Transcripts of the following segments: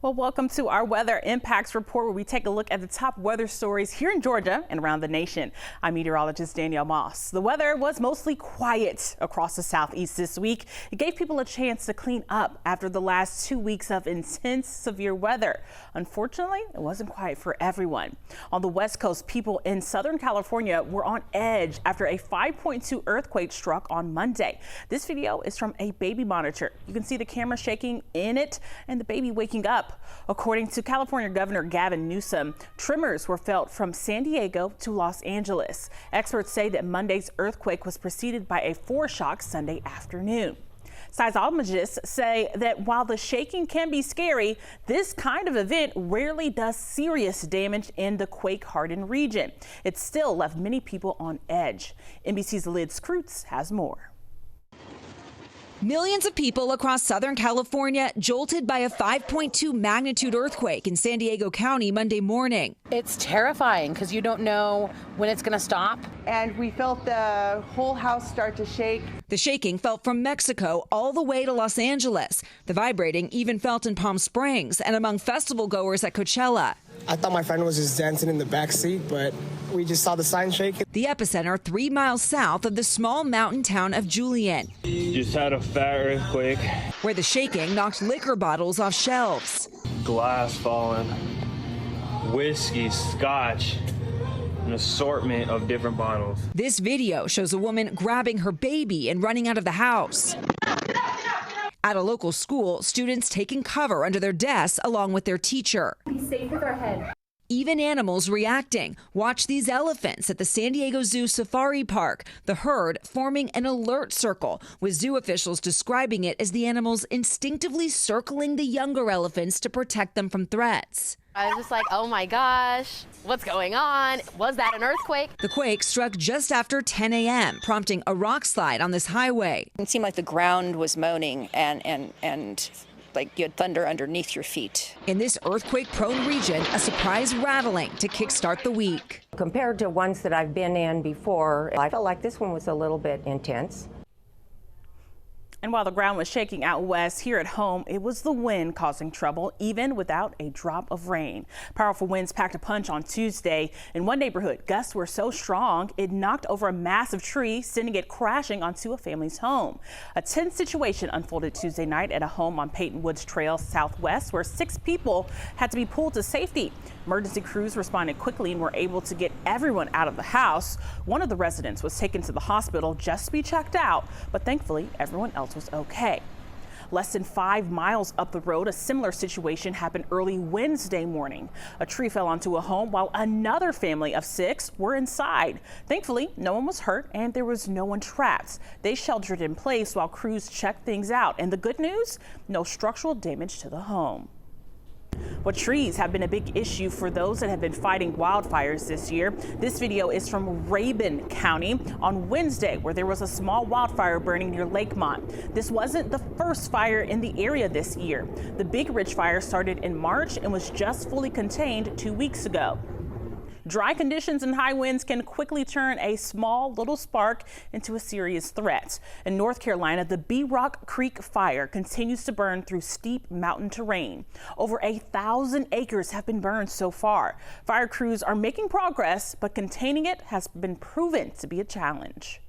Well, welcome to our weather impacts report, where we take a look at the top weather stories here in Georgia and around the nation. I'm meteorologist Danielle Moss. The weather was mostly quiet across the southeast this week. It gave people a chance to clean up after the last 2 weeks of intense, severe weather. Unfortunately, it wasn't quiet for everyone. On the West Coast, people in Southern California were on edge after a 5.2 earthquake struck on Monday. This video is from a baby monitor. You can see the camera shaking in it and the baby waking up. According to California Governor Gavin Newsom, tremors were felt from San Diego to Los Angeles. Experts say that Monday's earthquake was preceded by a foreshock Sunday afternoon. Seismologists say that while the shaking can be scary, this kind of event rarely does serious damage in the quake-hardened region. It still left many people on edge. NBC's Liz Kreutz has more. Millions of people across Southern California jolted by a 5.2 magnitude earthquake in San Diego County Monday morning. It's terrifying because you don't know when it's going to stop. And we felt the whole house start to shake. The shaking felt from Mexico all the way to Los Angeles. The vibrating even felt in Palm Springs and among festival goers at Coachella. I thought my friend was just dancing in the back seat, but we just saw the sign shaking. The epicenter 3 miles south of the small mountain town of Julian. Just had a fat earthquake. Where the shaking knocked liquor bottles off shelves. Glass falling, whiskey, scotch, an assortment of different bottles. This video shows a woman grabbing her baby and running out of the house. At a local school, students taking cover under their desks along with their teacher. Be safe with our head. Even animals reacting. Watch these elephants at the San Diego Zoo Safari Park. The herd forming an alert circle, with zoo officials describing it as the animals instinctively circling the younger elephants to protect them from threats. I was just like, oh my gosh, what's going on? Was that an earthquake? The quake struck just after 10 a.m., prompting a rock slide on this highway. It seemed like the ground was moaning and like you had thunder underneath your feet. In this earthquake-prone region, a surprise rattling to kickstart the week. Compared to ones that I've been in before, I felt like this one was a little bit intense. And while the ground was shaking out west, here at home, it was the wind causing trouble, even without a drop of rain. Powerful winds packed a punch on Tuesday. In one neighborhood, gusts were so strong it knocked over a massive tree, sending it crashing onto a family's home. A tense situation unfolded Tuesday night at a home on Peyton Woods Trail Southwest, where 6 people had to be pulled to safety. Emergency crews responded quickly and were able to get everyone out of the house. One of the residents was taken to the hospital just to be checked out, but thankfully everyone else was okay. Less than 5 miles up the road, a similar situation happened early Wednesday morning. A tree fell onto a home while another family of 6 were inside. Thankfully, no one was hurt and there was no one trapped. They sheltered in place while crews checked things out. And the good news, no structural damage to the home. Well, trees have been a big issue for those that have been fighting wildfires this year. This video is from Rabun County on Wednesday, where there was a small wildfire burning near Lakemont. This wasn't the first fire in the area this year. The Big Ridge fire started in March and was just fully contained 2 weeks ago. Dry conditions and high winds can quickly turn a small little spark into a serious threat. In North Carolina, the Bee Rock Creek fire continues to burn through steep mountain terrain. Over 1,000 acres have been burned so far. Fire crews are making progress, but containing it has been proven to be a challenge.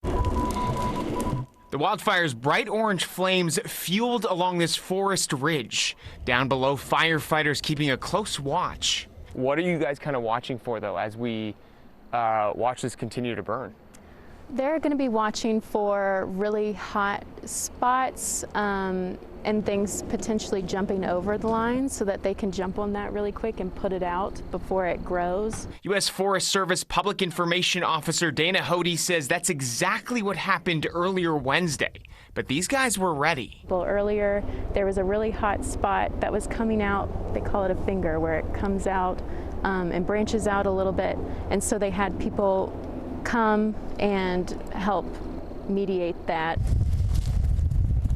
The wildfire's bright orange flames fueled along this forest ridge. Down below, firefighters keeping a close watch. What are you guys kind of watching for, though, as we watch this continue to burn? They're going to be watching for really hot spots and things potentially jumping over the line so that they can jump on that really quick and put it out before it grows. U.S. Forest Service Public Information Officer Dana Hody says that's exactly what happened earlier Wednesday. But these guys were ready. Well, earlier there was a really hot spot that was coming out. They call it a finger, where it comes out and branches out a little bit. And so they had people come and help mediate that.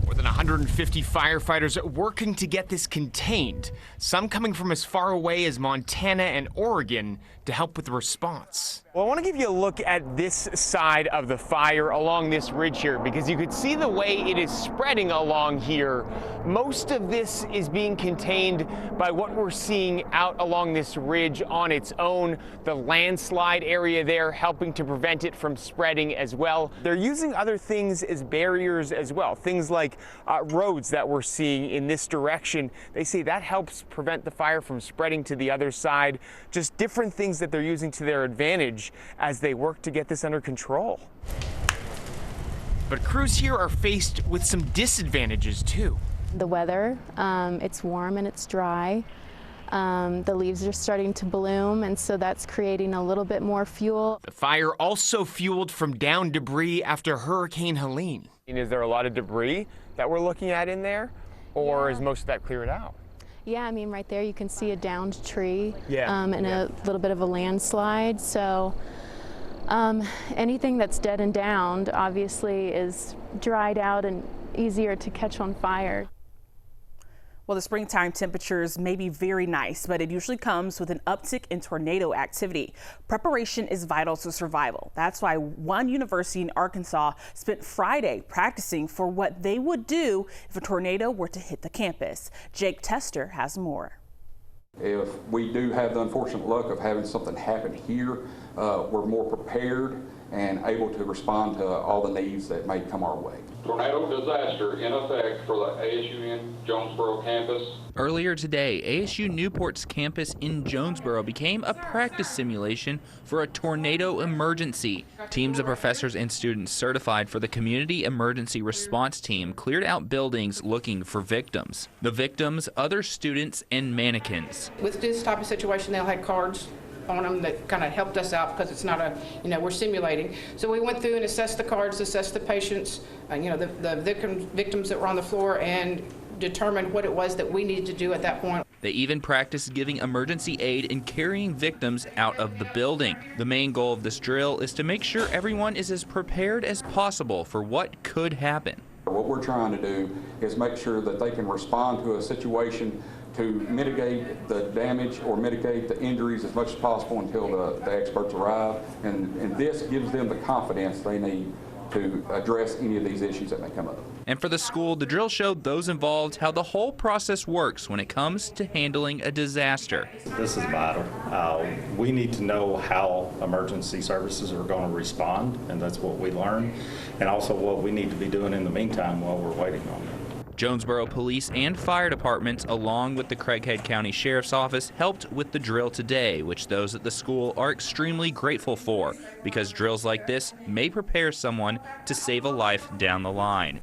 More than 100 150 firefighters working to get this contained, some coming from as far away as Montana and Oregon to help with the response. Well, I want to give you a look at this side of the fire along this ridge here, because you could see the way it is spreading along here. Most of this is being contained by what we're seeing out along this ridge on its own. The landslide area there helping to prevent it from spreading as well. They're using other things as barriers as well, things like roads that we're seeing in this direction. They say that helps prevent the fire from spreading to the other side. Just different things that they're using to their advantage as they work to get this under control. But crews here are faced with some disadvantages too. The weather, it's warm and it's dry. The leaves are starting to bloom, and so that's creating a little bit more fuel. The fire also fueled from downed debris after Hurricane Helene. Is there a lot of debris that we're looking at in there, or is most of that cleared out? Yeah, I mean, right there you can see a downed tree and a little bit of a landslide. So anything that's dead and downed obviously is dried out and easier to catch on fire. Well, the springtime temperatures may be very nice, but it usually comes with an uptick in tornado activity. Preparation is vital to survival. That's why one university in Arkansas spent Friday practicing for what they would do if a tornado were to hit the campus. Jake Tester has more. If we do have the unfortunate luck of having something happen here, we're more prepared and able to respond to all the needs that may come our way. Tornado disaster in effect for the ASUN Jonesboro campus. Earlier today, ASU Newport's campus in Jonesboro became a practice simulation for a tornado emergency. Teams of professors and students certified for the Community Emergency Response Team cleared out buildings looking for victims. The victims, other students, and mannequins. With this type of situation, they'll have cards on them that kind of helped us out because it's not a, we're simulating. So we went through and assessed the cards, assessed the patients, the victims that were on the floor, and determined what it was that we needed to do at that point. They even practiced giving emergency aid and carrying victims out of the building. The main goal of this drill is to make sure everyone is as prepared as possible for what could happen. What we're trying to do is make sure that they can respond to a situation to mitigate the damage or mitigate the injuries as much as possible until the experts arrive. And this gives them the confidence they need to address any of these issues that may come up. And for the school, the drill showed those involved how the whole process works when it comes to handling a disaster. This is vital. We need to know how emergency services are going to respond, and that's what we learn, and also what we need to be doing in the meantime while we're waiting on them. Jonesboro Police and Fire Departments, along with the Craighead County Sheriff's Office, helped with the drill today, which those at the school are extremely grateful for, because drills like this may prepare someone to save a life down the line.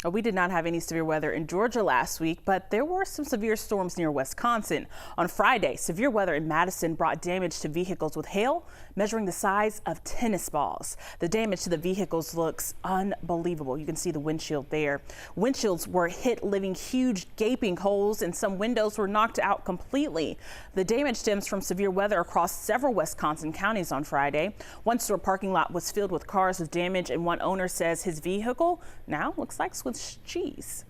We did not have any severe weather in Georgia last week, but there were some severe storms near Wisconsin. On Friday, severe weather in Madison brought damage to vehicles with hail, measuring the size of tennis balls. The damage to the vehicles looks unbelievable. You can see the windshield there. Windshields were hit, leaving huge gaping holes, and some windows were knocked out completely. The damage stems from severe weather across several Wisconsin counties on Friday. One store parking lot was filled with cars with damage, and one owner says his vehicle now looks like Swiss cheese.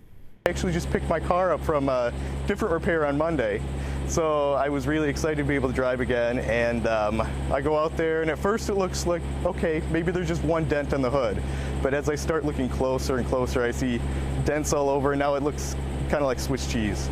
I actually just picked my car up from a different repair on Monday, so I was really excited to be able to drive again. And I go out there, and at first it looks like, okay, maybe there's just one dent on the hood. But as I start looking closer and closer, I see dents all over, and now it looks kind of like Swiss cheese.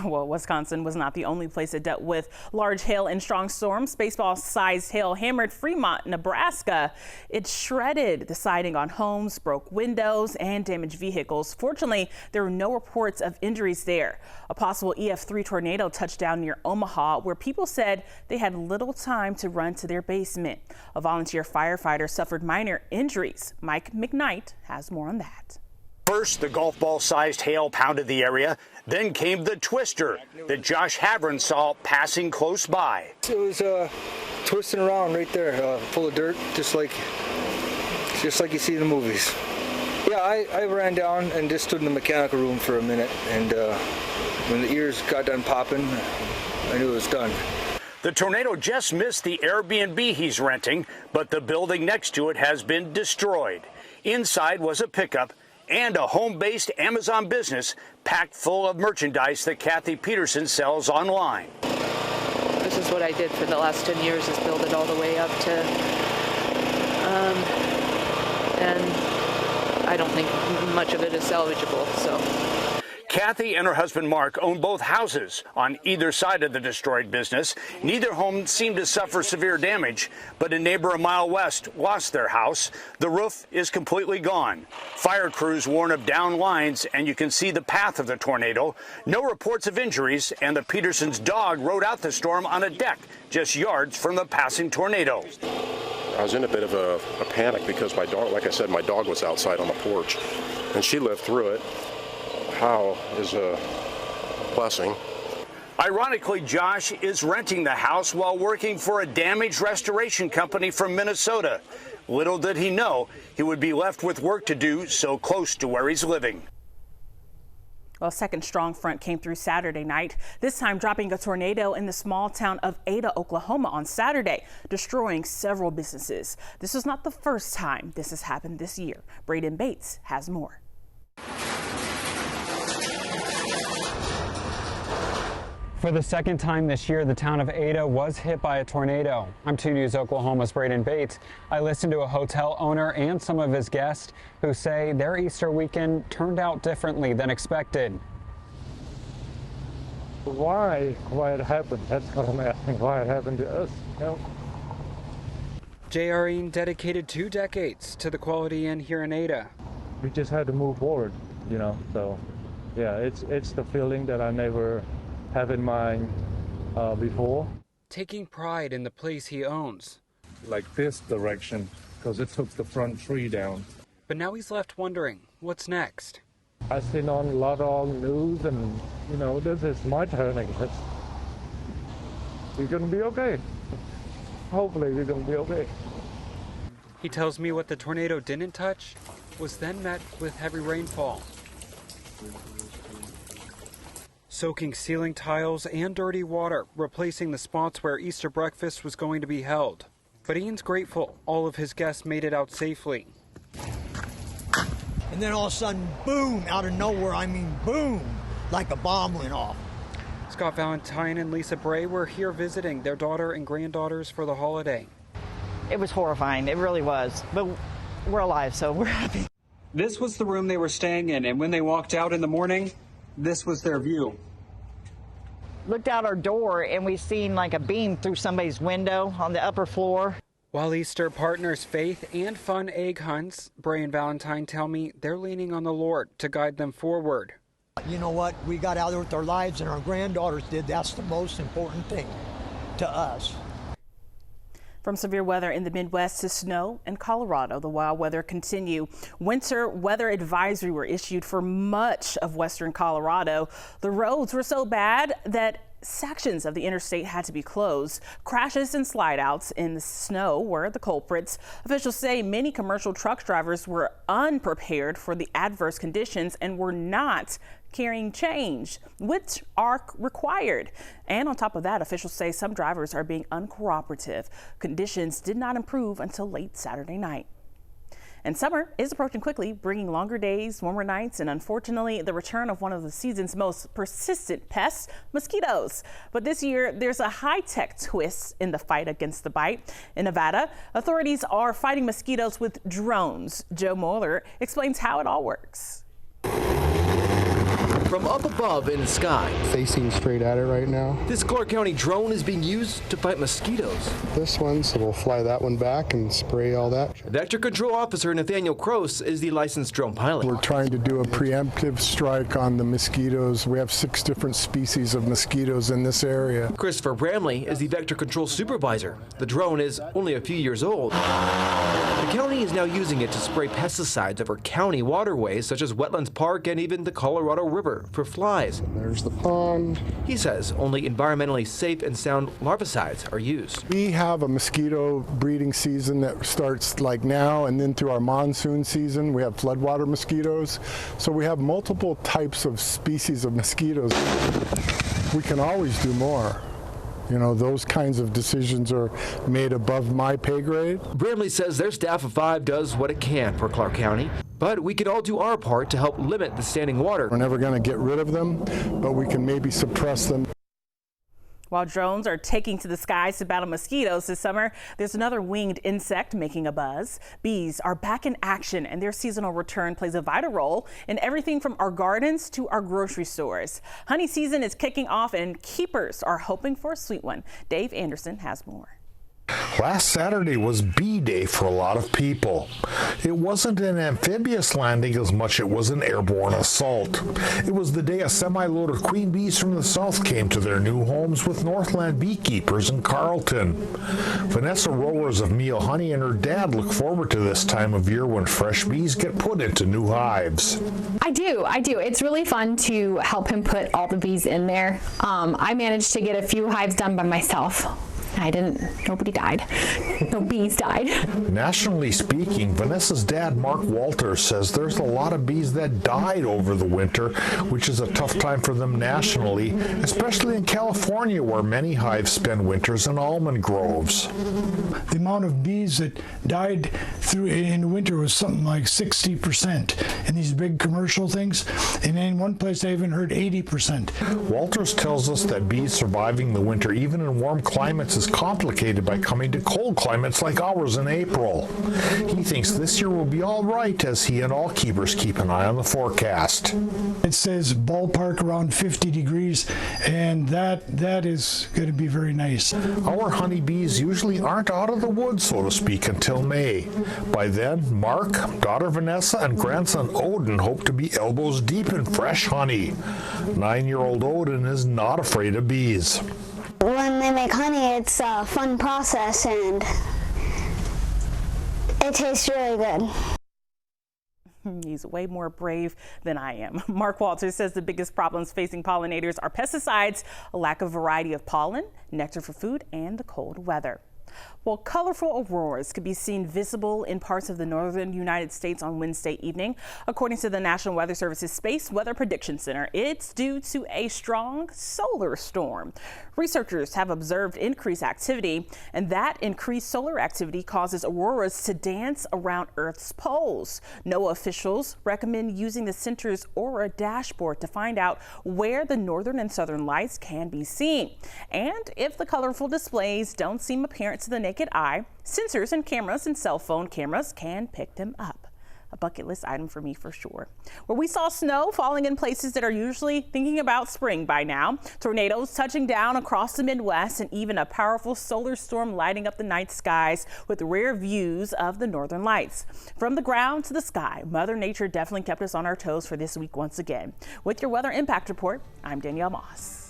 Well, Wisconsin was not the only place that dealt with large hail and strong storms. Baseball-sized hail hammered Fremont, Nebraska. It shredded the siding on homes, broke windows, and damaged vehicles. Fortunately, there were no reports of injuries there. A possible EF3 tornado touched down near Omaha, where people said they had little time to run to their basement. A volunteer firefighter suffered minor injuries. Mike McKnight has more on that. First, the golf ball-sized hail pounded the area. Then came the twister that Josh Havron saw passing close by. It was twisting around right there, full of dirt, just like you see in the movies. Yeah, I ran down and just stood in the mechanical room for a minute, and when the ears got done popping, I knew it was done. The tornado just missed the Airbnb he's renting, but the building next to it has been destroyed. Inside was a pickup and a home-based Amazon business packed full of merchandise that Kathy Peterson sells online. This is what I did for the last 10 years, is build it all the way up to, and I don't think much of it is salvageable, so. Kathy and her husband Mark own both houses on either side of the destroyed business. Neither home seemed to suffer severe damage, but a neighbor a mile west lost their house. The roof is completely gone. Fire crews warn of down lines, and you can see the path of the tornado. No reports of injuries, and the Petersons' dog rode out the storm on a deck just yards from the passing tornado. I was in a bit of a panic because my dog, like I said, my dog was outside on the porch, and she lived through it. How is a blessing. Ironically, Josh is renting the house while working for a damage restoration company from Minnesota. Little did he know he would be left with work to do so close to where he's living. Well, a second strong front came through Saturday night, this time dropping a tornado in the small town of Ada, Oklahoma on Saturday, destroying several businesses. This was not the first time this has happened this year. Braden Bates has more. For the second time this year, the town of Ada was hit by a tornado. I'm 2 News Oklahoma's Braden Bates. I listened to a hotel owner and some of his guests who say their Easter weekend turned out differently than expected. Why it happened? That's what I'm asking. Why it happened to us? No. JRE dedicated 2 decades to the Quality Inn here in Ada. We just had to move forward, you know. So, yeah, it's the feeling that I never have in mind before. Taking pride in the place he owns. Like this direction, because it took the front tree down. But now he's left wondering, what's next? I've seen on a lot of news, and you know, this is my turn, I guess. We're gonna be okay. Hopefully we're gonna be okay. He tells me what the tornado didn't touch was then met with heavy rainfall, soaking ceiling tiles and dirty water, replacing the spots where Easter breakfast was going to be held. But Ian's grateful all of his guests made it out safely. And then all of a sudden, boom, out of nowhere, I mean boom, like a bomb went off. Scott Valentine and Lisa Bray were here visiting their daughter and granddaughters for the holiday. It was horrifying, it really was, but we're alive, so we're happy. This was the room they were staying in, and when they walked out in the morning, this was their view. Looked out our door and we seen like a beam through somebody's window on the upper floor. While Easter partners faith and fun egg hunts, Bray and Valentine tell me they're leaning on the Lord to guide them forward. You know what? We got out there with our lives and our granddaughters did. That's the most important thing to us. From severe weather in the Midwest to snow in Colorado, the wild weather continue. Winter weather advisory were issued for much of western Colorado. The roads were so bad that sections of the interstate had to be closed. Crashes and slide outs in the snow were the culprits. Officials say many commercial truck drivers were unprepared for the adverse conditions and were not carrying change, which are required. And on top of that, officials say some drivers are being uncooperative. Conditions did not improve until late Saturday night. And summer is approaching quickly, bringing longer days, warmer nights, and unfortunately, the return of one of the season's most persistent pests, mosquitoes. But this year, there's a high-tech twist in the fight against the bite. In Nevada, authorities are fighting mosquitoes with drones. Joe Moeller explains how it all works. From up above in the sky, facing straight at it right now. This Clark County drone is being used to fight mosquitoes. This one, so we'll fly that one back and spray all that. Vector Control Officer Nathaniel Cross is the licensed drone pilot. We're trying to do a preemptive strike on the mosquitoes. We have 6 different species of mosquitoes in this area. Christopher Bramley is the Vector Control Supervisor. The drone is only a few years old. The county is now using it to spray pesticides over county waterways such as Wetlands Park and even the Colorado River for flies. There's the pond. He says only environmentally safe and sound larvicides are used. We have a mosquito breeding season that starts like now, and then through our monsoon season we have floodwater mosquitoes. So we have multiple types of species of mosquitoes. We can always do more. You know, those kinds of decisions are made above my pay grade. Bramley says their staff of 5 does what it can for Clark County. But we could all do our part to help limit the standing water. We're never going to get rid of them, but we can maybe suppress them. While drones are taking to the skies to battle mosquitoes this summer, there's another winged insect making a buzz. Bees are back in action, and their seasonal return plays a vital role in everything from our gardens to our grocery stores. Honey season is kicking off, and keepers are hoping for a sweet one. Dave Anderson has more. Last Saturday was bee day for a lot of people. It wasn't an amphibious landing as much it was an airborne assault. It was the day a semi-load of queen bees from the south came to their new homes with Northland beekeepers in Carleton. Vanessa Rowers of Meal Honey and her dad look forward to this time of year when fresh bees get put into new hives. I do. It's really fun to help him put all the bees in there. I managed to get a few hives done by myself. Nobody died. No bees died. Nationally speaking, Vanessa's dad, Mark Walters, says there's a lot of bees that died over the winter, which is a tough time for them nationally, especially in California, where many hives spend winters in almond groves. The amount of bees that died in the winter was something like 60% in these big commercial things, and in one place I even heard 80%. Walters tells us that bees surviving the winter, even in warm climates, is complicated by coming to cold climates like ours in April. He thinks this year will be all right as he and all keepers keep an eye on the forecast. It says ballpark around 50 degrees, and that is going to be very nice. Our honeybees usually aren't out of the woods, so to speak, until May. By then, Mark, daughter Vanessa, and grandson Odin hope to be elbows deep in fresh honey. 9-year-old Odin is not afraid of bees. When they make honey, it's a fun process and it tastes really good. He's way more brave than I am. Mark Walters says the biggest problems facing pollinators are pesticides, a lack of variety of pollen, nectar for food, and the cold weather. Well, colorful auroras could be seen visible in parts of the northern United States on Wednesday evening. According to the National Weather Service's Space Weather Prediction Center, it's due to a strong solar storm. Researchers have observed increased activity, and that increased solar activity causes auroras to dance around Earth's poles. NOAA officials recommend using the center's Aurora dashboard to find out where the northern and southern lights can be seen. And if the colorful displays don't seem apparent to the naked eye, sensors and cameras and cell phone cameras can pick them up. A bucket list item for me for sure. Where we saw snow falling in places that are usually thinking about spring by now, tornadoes touching down across the Midwest, and even a powerful solar storm lighting up the night skies with rare views of the northern lights. From the ground to the sky, Mother Nature definitely kept us on our toes for this week once again. With your weather impact report, I'm Danielle Moss.